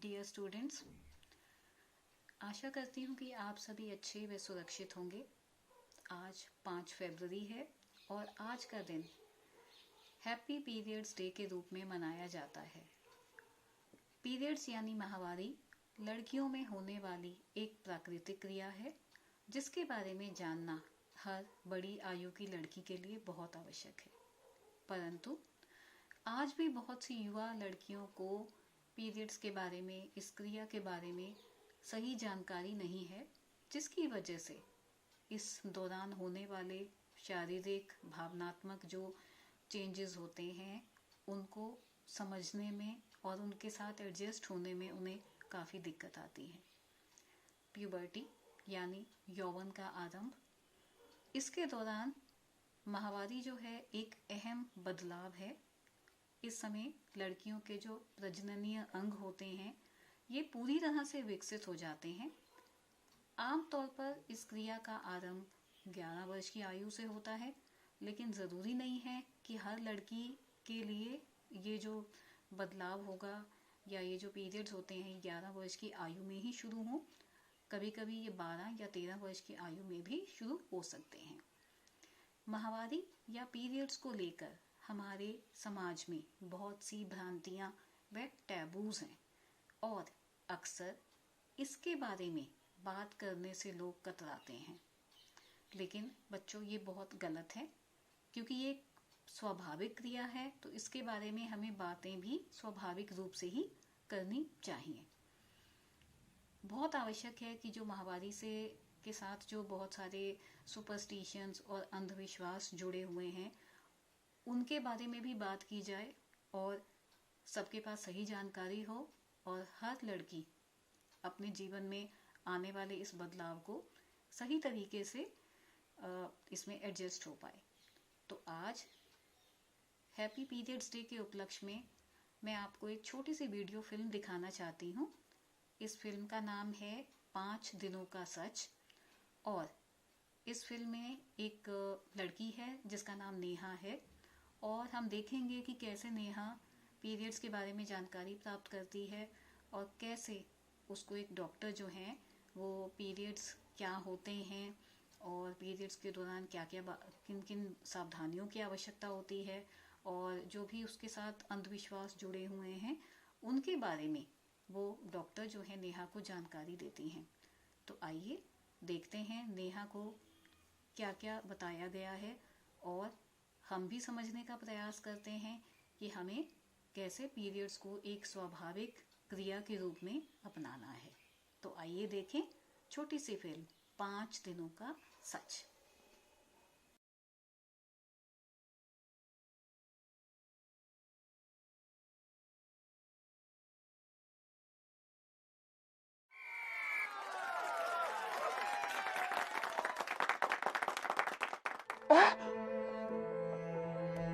Dear students, आशा करती हूँ कि आप सभी अच्छे व सुरक्षित होंगे। आज 5 फरवरी है और आज का दिन हैप्पी पीरियड्स डे के रूप में मनाया जाता है। पीरियड्स यानी माहवारी लड़कियों में होने वाली एक प्राकृतिक क्रिया है जिसके बारे में जानना हर बड़ी आयु की लड़की के लिए बहुत आवश्यक है। परंतु आज भी बहुत सी युवा लड़कियों को पीरियड्स के बारे में, इस क्रिया के बारे में सही जानकारी नहीं है, जिसकी वजह से इस दौरान होने वाले शारीरिक भावनात्मक जो चेंजेस होते हैं उनको समझने में और उनके साथ एडजस्ट होने में उन्हें काफ़ी दिक्कत आती है। प्यूबर्टी यानी यौवन का आरंभ, इसके दौरान माहवारी जो है एक अहम बदलाव है। इस समय लड़कियों के जो प्रजननीय अंग होते हैं ये पूरी तरह से विकसित हो जाते हैं। आमतौर पर इस क्रिया का आरंभ 11 वर्ष की आयु से होता है, लेकिन ज़रूरी नहीं है कि हर लड़की के लिए ये जो बदलाव होगा या ये जो पीरियड्स होते हैं 11 वर्ष की आयु में ही शुरू हों। कभी कभी ये 12 या 13 वर्ष की आयु में भी शुरू हो सकते हैं। माहवारी या पीरियड्स को लेकर हमारे समाज में बहुत सी भ्रांतियां व टैबूज हैं और अक्सर इसके बारे में बात करने से लोग कतराते हैं। लेकिन बच्चों, ये बहुत गलत है, क्योंकि ये स्वाभाविक क्रिया है, तो इसके बारे में हमें बातें भी स्वाभाविक रूप से ही करनी चाहिए। बहुत आवश्यक है कि जो माहवारी से के साथ जो बहुत सारे सुपरस्टिशंस और अंधविश्वास जुड़े हुए हैं उनके बारे में भी बात की जाए और सबके पास सही जानकारी हो और हर लड़की अपने जीवन में आने वाले इस बदलाव को सही तरीके से इसमें एडजस्ट हो पाए। तो आज हैप्पी पीरियड्स डे के उपलक्ष्य में मैं आपको एक छोटी सी वीडियो फिल्म दिखाना चाहती हूँ। इस फिल्म का नाम है 5 दिनों का सच और इस फिल्म में एक लड़की है जिसका नाम नेहा है और हम देखेंगे कि कैसे नेहा पीरियड्स के बारे में जानकारी प्राप्त करती है और कैसे उसको एक डॉक्टर जो हैं वो पीरियड्स क्या होते हैं और पीरियड्स के दौरान क्या क्या किन किन सावधानियों की आवश्यकता होती है और जो भी उसके साथ अंधविश्वास जुड़े हुए हैं उनके बारे में वो डॉक्टर जो है नेहा को जानकारी देती हैं। तो आइए देखते हैं नेहा को क्या क्या बताया गया है और हम भी समझने का प्रयास करते हैं कि हमें कैसे पीरियड्स को एक स्वाभाविक क्रिया के रूप में अपनाना है। तो आइए देखें छोटी सी फिल्म 5 दिनों का सच।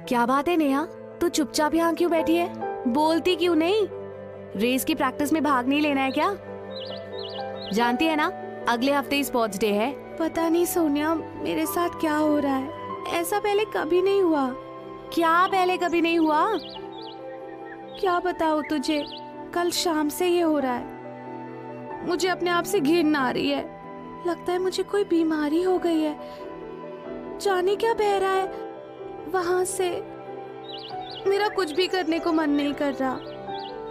क्या बात है नेहा, तू चुपचाप यहाँ क्यों बैठी है? बोलती क्यों नहीं? रेस की प्रैक्टिस में भाग नहीं लेना है क्या? जानती है ना अगले हफ्ते ही स्पोर्ट्स डे है। पता नहीं सोनिया, मेरे साथ क्या हो रहा है। ऐसा पहले कभी नहीं हुआ। क्या पहले कभी नहीं हुआ? क्या बताऊँ तुझे, कल शाम से ये हो रहा है। मुझे अपने आप से घिन आ रही है। लगता है मुझे कोई बीमारी हो गई है। जाने क्या बह रहा है वहां से। मेरा कुछ भी करने को मन नहीं कर रहा।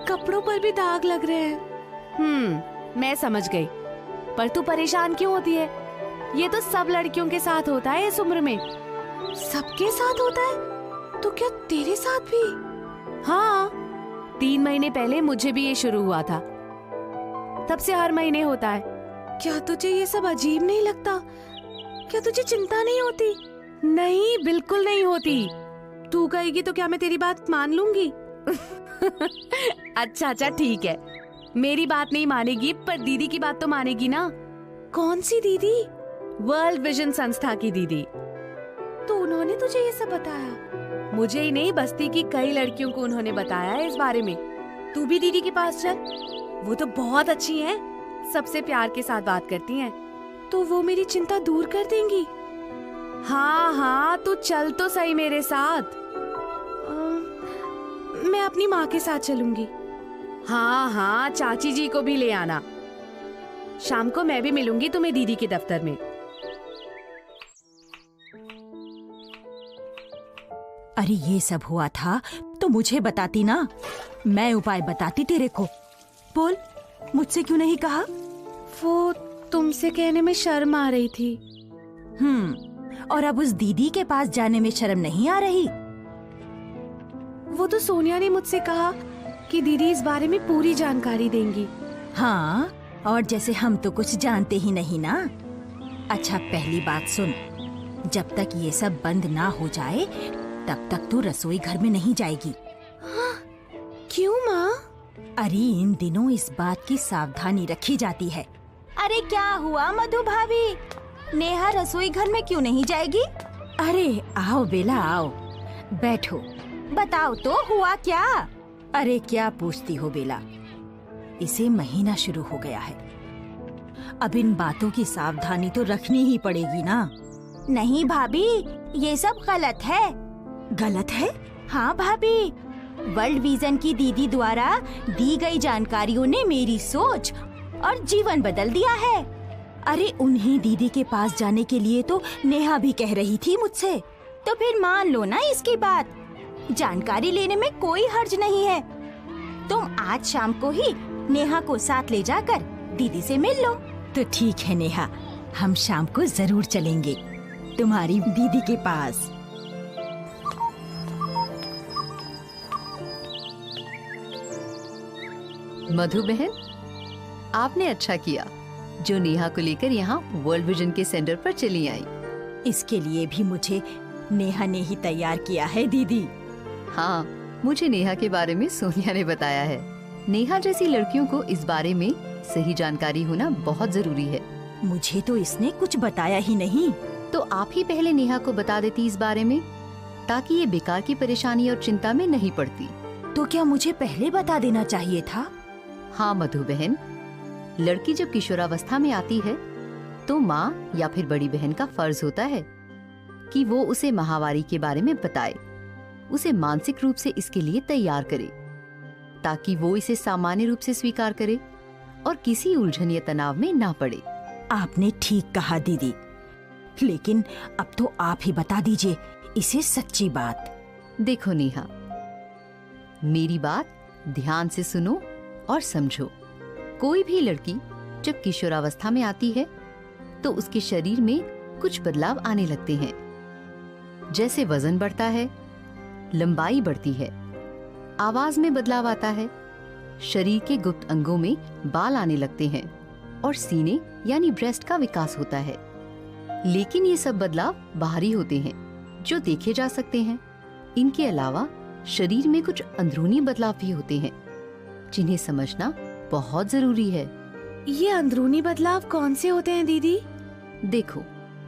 कपड़ों पर भी दाग लग रहे हैं। मैं समझ गई, पर तू परेशान क्यों होती है? ये तो सब लड़कियों के साथ होता है इस उम्र में। सबके साथ होता है? तो क्या तेरे साथ भी? हाँ, 3 महीने पहले मुझे भी ये शुरू हुआ था, तब से हर महीने होता है। क्या तुझे ये सब अजीब नहीं लगता? क्या तुझे चिंता नहीं होती? नहीं, बिल्कुल नहीं होती। तू कहेगी तो क्या मैं तेरी बात मान लूंगी? अच्छा ठीक है, मेरी बात नहीं मानेगी पर दीदी की बात तो मानेगी ना। कौन सी दीदी? वर्ल्ड विजन संस्था की दीदी। तो उन्होंने तुझे ये सब बताया? मुझे ही नहीं, बस्ती की कई लड़कियों को उन्होंने बताया है इस बारे में। तू भी दीदी के पास चल, वो तो बहुत अच्छी हैं, सबसे प्यार के साथ बात करती हैं। तो वो मेरी चिंता दूर कर देंगी? हाँ, तू चल तो सही मेरे साथ। मैं अपनी माँ के साथ चलूंगी। हाँ हाँ, चाची जी को भी ले आना। शाम को मैं भी मिलूंगी तुम्हें दीदी के दफ्तर में। अरे ये सब हुआ था तो मुझे बताती ना, मैं उपाय बताती तेरे को। बोल, मुझसे क्यों नहीं कहा? वो तुमसे कहने में शर्म आ रही थी। और अब उस दीदी के पास जाने में शर्म नहीं आ रही? वो तो सोनिया ने मुझसे कहा कि दीदी इस बारे में पूरी जानकारी देंगी। हाँ, और जैसे हम तो कुछ जानते ही नहीं ना। अच्छा, पहली बात सुन, जब तक ये सब बंद ना हो जाए तब तक तू रसोई घर में नहीं जाएगी। हाँ, क्यों माँ? अरे इन दिनों इस बात की सावधानी रखी जाती है। अरे क्या हुआ मधु भाभी, नेहा रसोई घर में क्यों नहीं जाएगी? अरे आओ बेला आओ, बैठो, बताओ तो हुआ क्या? अरे क्या पूछती हो बेला, इसे महीना शुरू हो गया है, अब इन बातों की सावधानी तो रखनी ही पड़ेगी ना। नहीं भाभी, ये सब गलत है। गलत है? हाँ भाभी, वर्ल्ड विजन की दीदी द्वारा दी गई जानकारियों ने मेरी सोच और जीवन बदल दिया है। अरे उन्हीं दीदी के पास जाने के लिए तो नेहा भी कह रही थी मुझसे, तो फिर मान लो ना इसकी बात। जानकारी लेने में कोई हर्ज नहीं है। तुम आज शाम को ही नेहा को साथ ले जाकर दीदी से मिल लो। तो ठीक है नेहा, हम शाम को जरूर चलेंगे तुम्हारी दीदी के पास। मधु बहन, आपने अच्छा किया जो नेहा को लेकर यहाँ वर्ल्ड विजन के सेंटर पर चली आई। इसके लिए भी मुझे नेहा ने ही तैयार किया है दीदी। हाँ, मुझे नेहा के बारे में सोनिया ने बताया है। नेहा जैसी लड़कियों को इस बारे में सही जानकारी होना बहुत जरूरी है। मुझे तो इसने कुछ बताया ही नहीं। तो आप ही पहले नेहा को बता देती इस बारे में, ताकि ये बेकार की परेशानी और चिंता में नहीं पड़ती। तो क्या मुझे पहले बता देना चाहिए था? हाँ मधु बहन, लड़की जब किशोरावस्था में आती है तो माँ या फिर बड़ी बहन का फर्ज होता है कि वो उसे माहवारी के बारे में बताए, उसे मानसिक रूप से इसके लिए तैयार करे, ताकि वो इसे सामान्य रूप से स्वीकार करे और किसी उलझन या तनाव में ना पड़े। आपने ठीक कहा दीदी, लेकिन अब तो आप ही बता दीजिए इसे सच्ची बात। देखो नेहा, मेरी बात ध्यान से सुनो और समझो। कोई भी लड़की जब किशोरावस्था में आती है तो उसके शरीर में कुछ बदलाव आने लगते हैं, जैसे वजन बढ़ता है, लंबाई बढ़ती है, आवाज में बदलाव आता है, शरीर के गुप्त अंगों में बाल आने लगते हैं और सीने यानी ब्रेस्ट का विकास होता है। लेकिन ये सब बदलाव बाहरी होते हैं जो देखे जा सकते हैं। इनके अलावा शरीर में कुछ अंदरूनी बदलाव भी होते हैं जिन्हें समझना बहुत जरूरी है। ये अंदरूनी बदलाव कौन से होते हैं दीदी? देखो,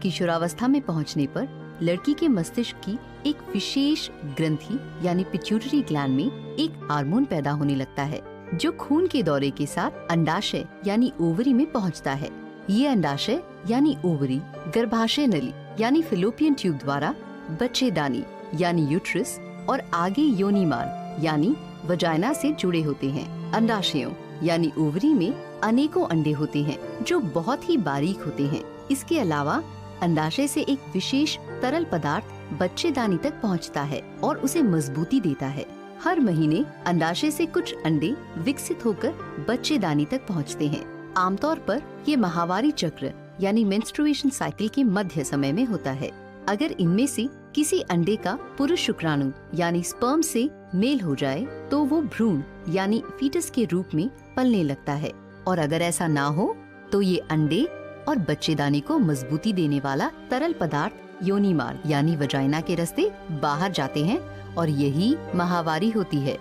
किशोरावस्था में पहुंचने पर लड़की के मस्तिष्क की एक विशेष ग्रंथि यानी पिट्यूटरी ग्लैंड में एक हार्मोन पैदा होने लगता है, जो खून के दौरे के साथ अंडाशय यानी ओवरी में पहुंचता है। ये अंडाशय यानी ओवरी गर्भाशय नली यानी फिलोपियन ट्यूब द्वारा बच्चेदानी यानी यूट्रस और आगे योनि मार्ग यानी वजाइना से जुड़े होते हैं। अंडाशयों यानी ओवरी में अनेकों अंडे होते हैं जो बहुत ही बारीक होते हैं। इसके अलावा अंडाशय से एक विशेष तरल पदार्थ बच्चेदानी तक पहुंचता है और उसे मजबूती देता है। हर महीने अंडाशय से कुछ अंडे विकसित होकर बच्चेदानी तक पहुंचते हैं। आमतौर पर ये माहवारी चक्र यानी मेंस्ट्रुएशन साइकिल के मध्य समय में होता है। अगर इनमें से किसी अंडे का पुरुष शुक्राणु यानी स्पर्म से मेल हो जाए तो वो भ्रूण यानी फीटस के रूप में पलने लगता है, और अगर ऐसा ना हो तो ये अंडे और बच्चेदानी को मजबूती देने वाला तरल पदार्थ योनि मार्ग यानी वजाइना के रास्ते बाहर जाते हैं और यही माहवारी होती है।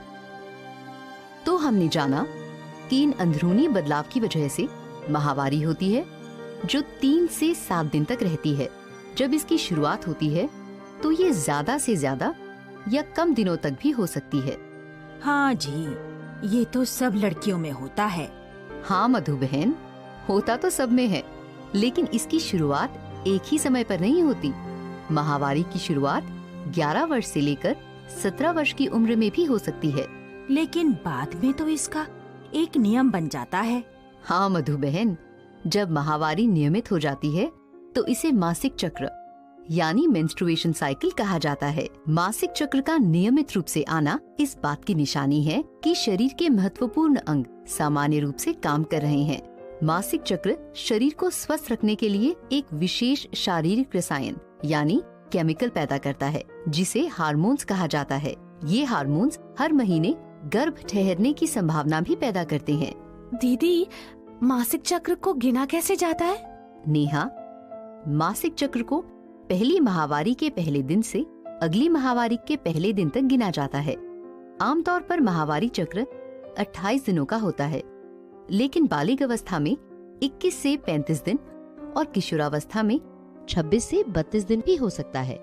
तो हमने जाना कि इन अंदरूनी बदलाव की वजह से माहवारी होती है, जो 3 से 7 दिन तक रहती है। जब इसकी शुरुआत होती है तो ये ज्यादा से ज्यादा या कम दिनों तक भी हो सकती है। हाँ जी, ये तो सब लड़कियों में होता है। हाँ मधु बहन, होता तो सब में है, लेकिन इसकी शुरुआत एक ही समय पर नहीं होती। माहवारी की शुरुआत 11 वर्ष से लेकर 17 वर्ष की उम्र में भी हो सकती है। लेकिन बाद में तो इसका एक नियम बन जाता है। हाँ मधु बहन, जब माहवारी नियमित हो जाती है तो इसे मासिक चक्र यानी मेंस्ट्रुएशन साइकिल कहा जाता है। मासिक चक्र का नियमित रूप से आना इस बात की निशानी है कि शरीर के महत्वपूर्ण अंग सामान्य रूप से काम कर रहे हैं। मासिक चक्र शरीर को स्वस्थ रखने के लिए एक विशेष शारीरिक रसायन यानी केमिकल पैदा करता है, जिसे हार्मोन्स कहा जाता है। ये हार्मोन्स हर महीने गर्भ ठहरने की संभावना भी पैदा करते हैं। दीदी, मासिक चक्र को गिना कैसे जाता है? नेहा, मासिक चक्र को पहली माहवारी के पहले दिन से अगली माहवारी के पहले दिन तक गिना जाता है। आमतौर पर माहवारी चक्र 28 दिनों का होता है, लेकिन बालिग अवस्था में 21 से 35 दिन और किशोरावस्था में 26 से 32 दिन भी हो सकता है।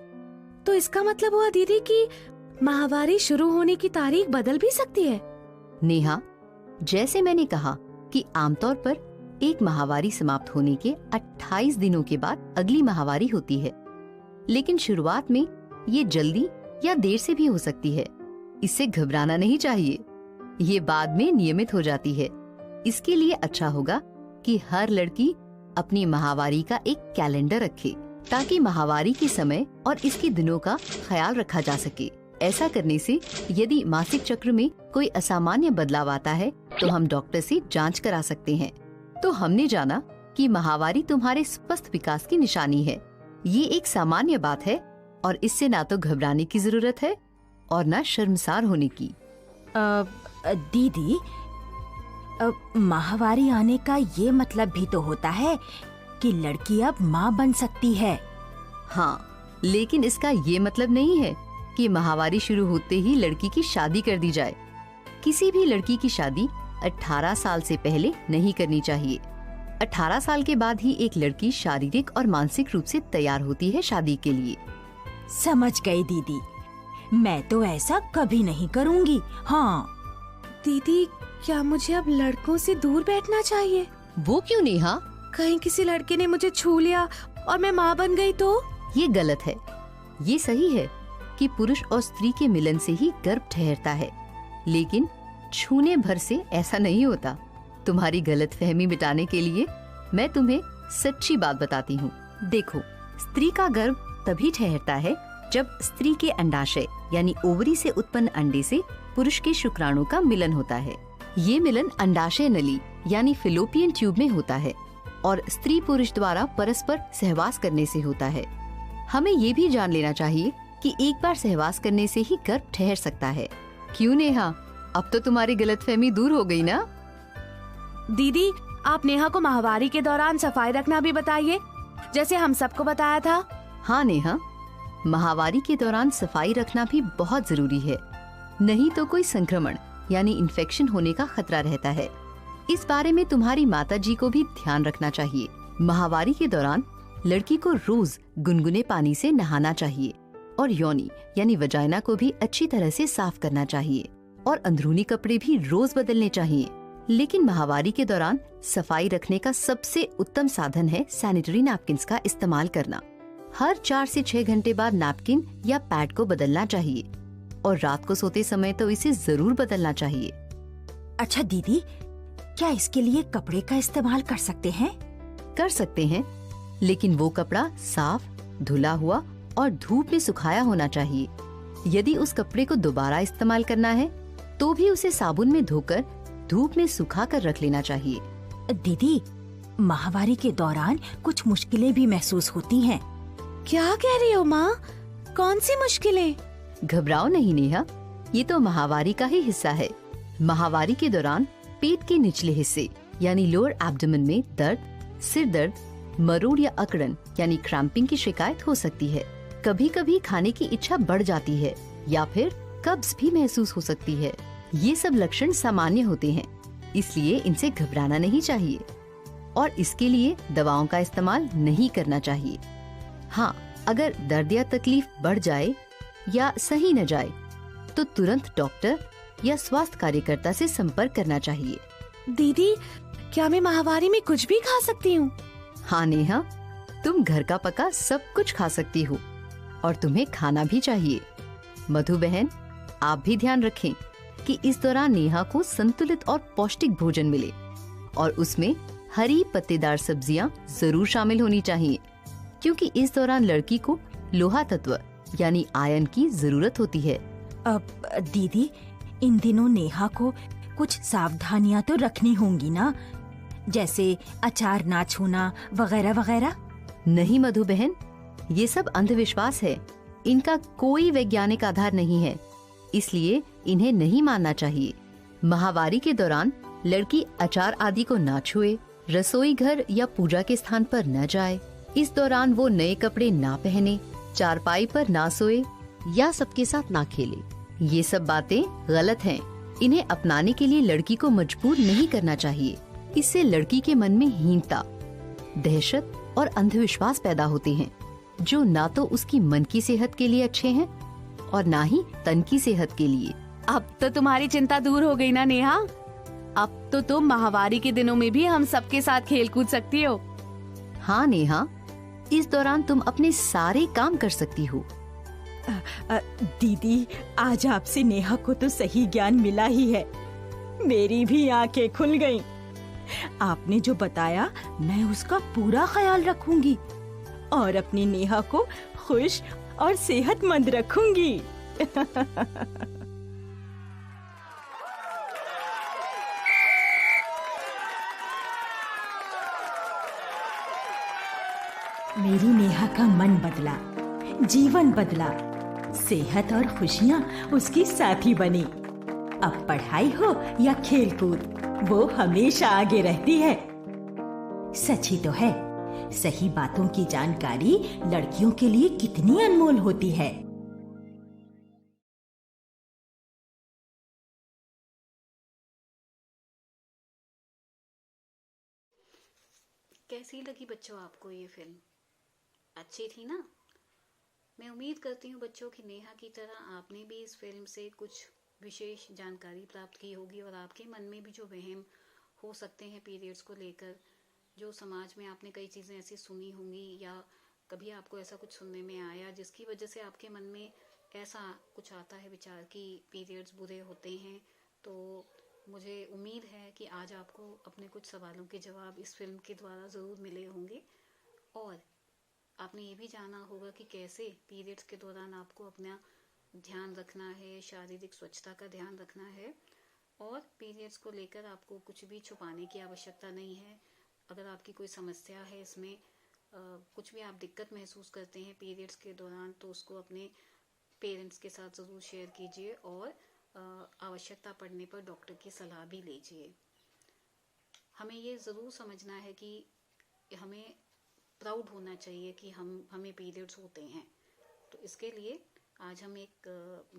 तो इसका मतलब हुआ दीदी कि माहवारी शुरू होने की तारीख बदल भी सकती है। नेहा, जैसे मैंने कहा कि आमतौर पर एक माहवारी समाप्त होने के 28 दिनों के बाद अगली माहवारी होती है, लेकिन शुरुआत में ये जल्दी या देर से भी हो सकती है। इससे घबराना नहीं चाहिए, ये बाद में नियमित हो जाती है। इसके लिए अच्छा होगा कि हर लड़की अपनी माहवारी का एक कैलेंडर रखे, ताकि माहवारी के समय और इसके दिनों का ख्याल रखा जा सके। ऐसा करने से यदि मासिक चक्र में कोई असामान्य बदलाव आता है तो हम डॉक्टर से जांच करा सकते हैं। तो हमने जाना कि माहवारी तुम्हारे स्वस्थ विकास की निशानी है। ये एक सामान्य बात है और इससे ना तो घबराने की जरूरत है और ना शर्मसार होने की। दीदी, माहवारी आने का ये मतलब भी तो होता है कि लड़की अब माँ बन सकती है। हाँ, लेकिन इसका ये मतलब नहीं है कि माहवारी शुरू होते ही लड़की की शादी कर दी जाए। किसी भी लड़की की शादी 18 साल से पहले नहीं करनी चाहिए। 18 साल के बाद ही एक लड़की शारीरिक और मानसिक रूप से तैयार होती है शादी के लिए। समझ गई दीदी, मैं तो ऐसा कभी नहीं करूँगी। हाँ दीदी, क्या मुझे अब लड़कों से दूर बैठना चाहिए? वो क्यों नेहा? कहीं किसी लड़के ने मुझे छू लिया और मैं माँ बन गई तो? ये गलत है। ये सही है कि पुरुष और स्त्री के मिलन से ही गर्भ ठहरता है, लेकिन छूने भर से ऐसा नहीं होता। तुम्हारी गलतफहमी मिटाने के लिए मैं तुम्हें सच्ची बात बताती हूँ। देखो, स्त्री का गर्भ तभी ठहरता है जब स्त्री के अंडाशय यानी ओवरी से उत्पन्न अंडे से पुरुष के शुक्राणु का मिलन होता है। ये मिलन अंडाशय नली यानी फिलोपियन ट्यूब में होता है और स्त्री पुरुष द्वारा परस्पर सहवास करने से होता है। हमें ये भी जान लेना चाहिए कि एक बार सहवास करने से ही गर्भ ठहर सकता है। क्यों नेहा, अब तो तुम्हारी गलतफहमी दूर हो गई ना? दीदी, आप नेहा को माहवारी के दौरान सफाई रखना भी बताइए, जैसे हम सबको बताया था। हाँ नेहा, माहवारी के दौरान सफाई रखना भी बहुत जरूरी है, नहीं तो कोई संक्रमण यानी इन्फेक्शन होने का खतरा रहता है। इस बारे में तुम्हारी माताजी को भी ध्यान रखना चाहिए। माहवारी के दौरान लड़की को रोज गुनगुने पानी से नहाना चाहिए और योनि यानी वजाइना को भी अच्छी तरह से साफ करना चाहिए और अंदरूनी कपड़े भी रोज बदलने चाहिए। लेकिन माहवारी के दौरान सफाई रखने का सबसे उत्तम साधन है सैनिटरी नैपकिन्स का इस्तेमाल करना। हर 4 से 6 घंटे बाद नैपकिन या पैड को बदलना चाहिए और रात को सोते समय तो इसे जरूर बदलना चाहिए। अच्छा दीदी, क्या इसके लिए कपड़े का इस्तेमाल कर सकते हैं? कर सकते हैं, लेकिन वो कपड़ा साफ, धुला हुआ और धूप में सुखाया होना चाहिए। यदि उस कपड़े को दोबारा इस्तेमाल करना है तो भी उसे साबुन में धोकर धूप में सुखा कर रख लेना चाहिए। दीदी, माहवारी के दौरान कुछ मुश्किलें भी महसूस होती हैं। क्या कह रही हो माँ? कौन सी मुश्किलें? घबराओ नहीं नेहा, ये तो माहवारी का ही हिस्सा है। माहवारी के दौरान पेट के निचले हिस्से यानी लोअर एब्डोमेन में दर्द, सिर दर्द, मरोड़ या अकड़न यानी क्रैम्पिंग की शिकायत हो सकती है। कभी कभी खाने की इच्छा बढ़ जाती है या फिर कब्ज भी महसूस हो सकती है। ये सब लक्षण सामान्य होते हैं, इसलिए इनसे घबराना नहीं चाहिए और इसके लिए दवाओं का इस्तेमाल नहीं करना चाहिए। हाँ, अगर दर्द या तकलीफ बढ़ जाए या सही न जाए तो तुरंत डॉक्टर या स्वास्थ्य कार्यकर्ता से संपर्क करना चाहिए। दीदी, क्या मैं माहवारी में कुछ भी खा सकती हूँ? हाँ नेहा, तुम घर का पका सब कुछ खा सकती हो और तुम्हें खाना भी चाहिए। मधु बहन, आप भी ध्यान रखें कि इस दौरान नेहा को संतुलित और पौष्टिक भोजन मिले और उसमें हरी पत्तेदार सब्जियां जरूर शामिल होनी चाहिए, क्योंकि इस दौरान लड़की को लोहा तत्व यानी आयरन की जरूरत होती है। अब दीदी, इन दिनों नेहा को कुछ सावधानियां तो रखनी होंगी ना, जैसे अचार ना छूना वगैरह वगैरह। नहीं मधु बहन, ये सब अंधविश्वास है, इनका कोई वैज्ञानिक आधार नहीं है, इसलिए इन्हें नहीं मानना चाहिए। माहवारी के दौरान लड़की अचार आदि को ना छुए, रसोई घर या पूजा के स्थान पर न जाए, इस दौरान वो नए कपड़े ना पहने, चारपाई पर ना सोए या सबके साथ ना खेले। ये सब बातें गलत हैं। इन्हें अपनाने के लिए लड़की को मजबूर नहीं करना चाहिए। इससे लड़की के मन में हीनता, दहशत और अंधविश्वास पैदा होते हैं, जो ना तो उसकी मन की सेहत के लिए अच्छे हैं और ना ही तन की सेहत के लिए। अब तो तुम्हारी चिंता दूर हो गई ना नेहा? अब तो तुम माहवारी के दिनों में भी हम सबके साथ खेल कूद सकती हो। हाँ नेहा, इस दौरान तुम अपने सारे काम कर सकती हो। दीदी, आज आपसे नेहा को तो सही ज्ञान मिला ही है, मेरी भी आंखें खुल गईं। आपने जो बताया मैं उसका पूरा ख्याल रखूंगी और अपनी नेहा को खुश और सेहतमंद रखूंगी। मेरी नेहा का मन बदला, जीवन बदला, सेहत और खुशियाँ उसकी साथी बनी। अब पढ़ाई हो या खेलकूद, वो हमेशा आगे रहती है। सच ही तो है, सही बातों की जानकारी लड़कियों के लिए कितनी अनमोल होती है। कैसी लगी बच्चों आपको ये फिल्म? अच्छी थी ना? मैं उम्मीद करती हूँ बच्चों की नेहा की तरह आपने भी इस फिल्म से कुछ विशेष जानकारी प्राप्त की होगी और आपके मन में भी जो वहम हो सकते हैं पीरियड्स को लेकर, जो समाज में आपने कई चीज़ें ऐसी सुनी होंगी या कभी आपको ऐसा कुछ सुनने में आया जिसकी वजह से आपके मन में ऐसा कुछ आता है विचार कि पीरियड्स बुरे होते हैं, तो मुझे उम्मीद है कि आज आपको अपने कुछ सवालों के जवाब इस फिल्म के द्वारा ज़रूर मिले होंगे और आपने ये भी जाना होगा कि कैसे पीरियड्स के दौरान आपको अपना ध्यान रखना है, शारीरिक स्वच्छता का ध्यान रखना है और पीरियड्स को लेकर आपको कुछ भी छुपाने की आवश्यकता नहीं है। अगर आपकी कोई समस्या है, इसमें कुछ भी आप दिक्कत महसूस करते हैं पीरियड्स के दौरान, तो उसको अपने पेरेंट्स के साथ ज़रूर शेयर कीजिए और आवश्यकता पड़ने पर डॉक्टर की सलाह भी लीजिए। हमें ये ज़रूर समझना है कि हमें प्राउड होना चाहिए कि हमें पीरियड्स होते हैं। तो इसके लिए आज हम एक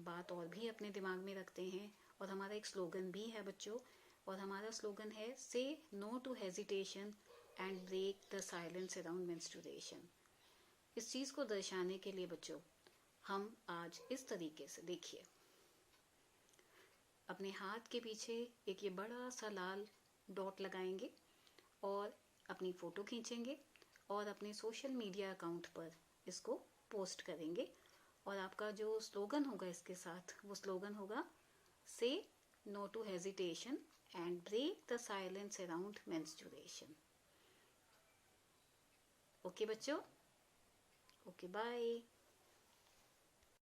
बात और भी अपने दिमाग में रखते हैं और हमारा एक स्लोगन भी है बच्चों, और हमारा स्लोगन है say no to hesitation and break the silence around menstruation. इस चीज़ को दर्शाने के लिए बच्चों हम आज इस तरीके से, देखिए, अपने हाथ के पीछे एक ये बड़ा सा लाल डॉट लगाएंगे और अपनी फ़ोटो खींचेंगे और अपने सोशल मीडिया अकाउंट पर इसको पोस्ट करेंगे और आपका जो स्लोगन होगा इसके साथ, वो स्लोगन होगा say no to hesitation and break the silence around menstruation. Okay बच्चों, ओके बाय।